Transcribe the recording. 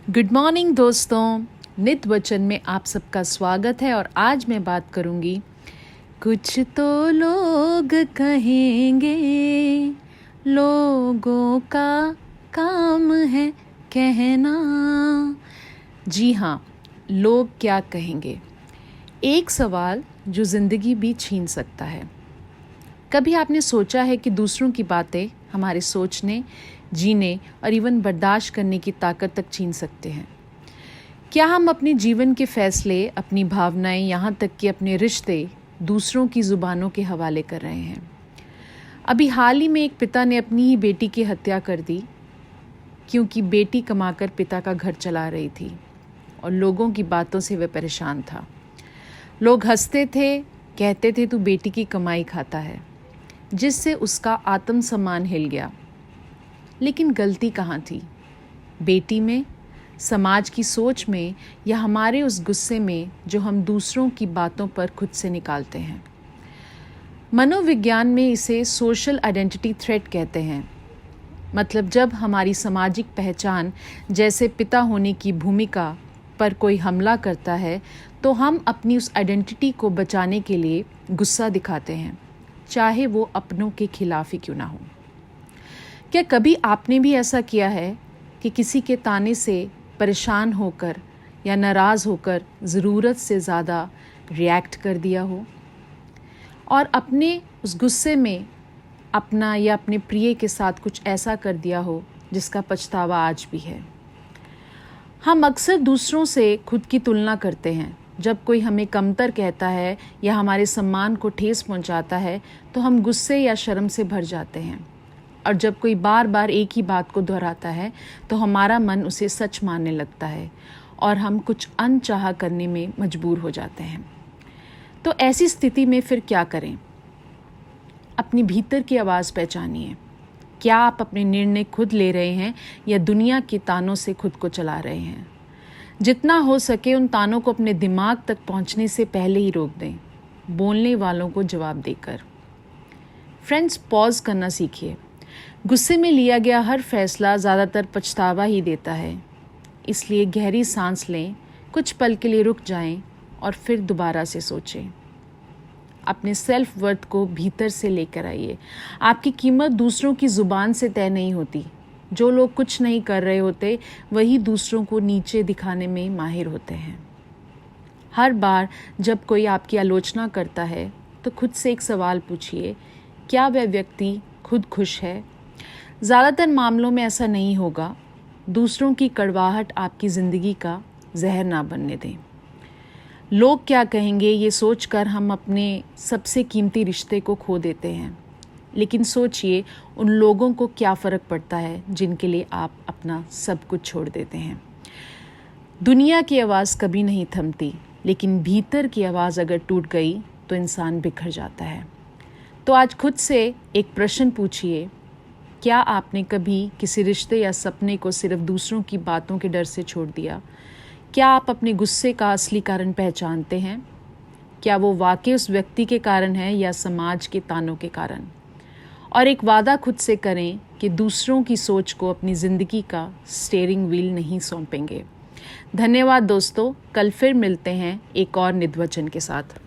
Good morning दोस्तों, नित वचन में आप सबका स्वागत है। और आज मैं बात करूंगी, कुछ तो लोग कहेंगे, लोगों का काम है कहना। जी हाँ, लोग क्या कहेंगे, एक सवाल जो ज़िंदगी भी छीन सकता है। कभी आपने सोचा है कि दूसरों की बातें हमारे सोचने, जीने और इवन बर्दाश्त करने की ताकत तक छीन सकते हैं? क्या हम अपने जीवन के फैसले, अपनी भावनाएं, यहाँ तक कि अपने रिश्ते दूसरों की ज़ुबानों के हवाले कर रहे हैं? अभी हाल ही में एक पिता ने अपनी ही बेटी की हत्या कर दी क्योंकि बेटी कमाकर पिता का घर चला रही थी और लोगों की बातों से वह परेशान था। लोग हंसते थे, कहते थे तू बेटी की कमाई खाता है, जिससे उसका आत्मसम्मान हिल गया। लेकिन गलती कहाँ थी? बेटी में, समाज की सोच में, या हमारे उस गुस्से में जो हम दूसरों की बातों पर खुद से निकालते हैं? मनोविज्ञान में इसे सोशल आइडेंटिटी थ्रेट कहते हैं। मतलब जब हमारी सामाजिक पहचान जैसे पिता होने की भूमिका पर कोई हमला करता है तो हम अपनी उस आइडेंटिटी को बचाने के लिए गुस्सा दिखाते हैं, चाहे वो अपनों के खिलाफ ही क्यों ना हो। क्या कभी आपने भी ऐसा किया है कि किसी के ताने से परेशान होकर या नाराज़ होकर ज़रूरत से ज़्यादा रिएक्ट कर दिया हो और अपने उस गुस्से में अपना या अपने प्रिय के साथ कुछ ऐसा कर दिया हो जिसका पछतावा आज भी है? हम अक्सर दूसरों से खुद की तुलना करते हैं। जब कोई हमें कमतर कहता है या हमारे सम्मान को ठेस पहुंचाता है तो हम गुस्से या शर्म से भर जाते हैं। और जब कोई बार बार एक ही बात को दोहराता है तो हमारा मन उसे सच मानने लगता है और हम कुछ अनचाहा करने में मजबूर हो जाते हैं। तो ऐसी स्थिति में फिर क्या करें? अपनी भीतर की आवाज़ पहचानिए। क्या आप अपने निर्णय खुद ले रहे हैं या दुनिया के तानों से खुद को चला रहे हैं? जितना हो सके उन तानों को अपने दिमाग तक पहुंचने से पहले ही रोक दें, बोलने वालों को जवाब देकर। फ्रेंड्स, पॉज करना सीखिए। गुस्से में लिया गया हर फैसला ज़्यादातर पछतावा ही देता है। इसलिए गहरी सांस लें, कुछ पल के लिए रुक जाएं और फिर दोबारा से सोचें। अपने सेल्फ वर्थ को भीतर से लेकर आइए। आपकी कीमत दूसरों की ज़ुबान से तय नहीं होती। जो लोग कुछ नहीं कर रहे होते वही दूसरों को नीचे दिखाने में माहिर होते हैं। हर बार जब कोई आपकी आलोचना करता है तो खुद से एक सवाल पूछिए, क्या वह व्यक्ति खुद खुश है? ज़्यादातर मामलों में ऐसा नहीं होगा। दूसरों की कड़वाहट आपकी ज़िंदगी का जहर ना बनने दें। लोग क्या कहेंगे ये सोचकर हम अपने सबसे कीमती रिश्ते को खो देते हैं। लेकिन सोचिए, उन लोगों को क्या फ़र्क पड़ता है जिनके लिए आप अपना सब कुछ छोड़ देते हैं। दुनिया की आवाज़ कभी नहीं थमती, लेकिन भीतर की आवाज़ अगर टूट गई तो इंसान बिखर जाता है। तो आज खुद से एक प्रश्न पूछिए, क्या आपने कभी किसी रिश्ते या सपने को सिर्फ दूसरों की बातों के डर से छोड़ दिया? क्या आप अपने गुस्से का असली कारण पहचानते हैं? क्या वो वाकई उस व्यक्ति के कारण है या समाज के तानों के कारण? और एक वादा खुद से करें कि दूसरों की सोच को अपनी ज़िंदगी का स्टीयरिंग व्हील नहीं सौंपेंगे। धन्यवाद दोस्तों, कल फिर मिलते हैं एक और नित वचन के साथ।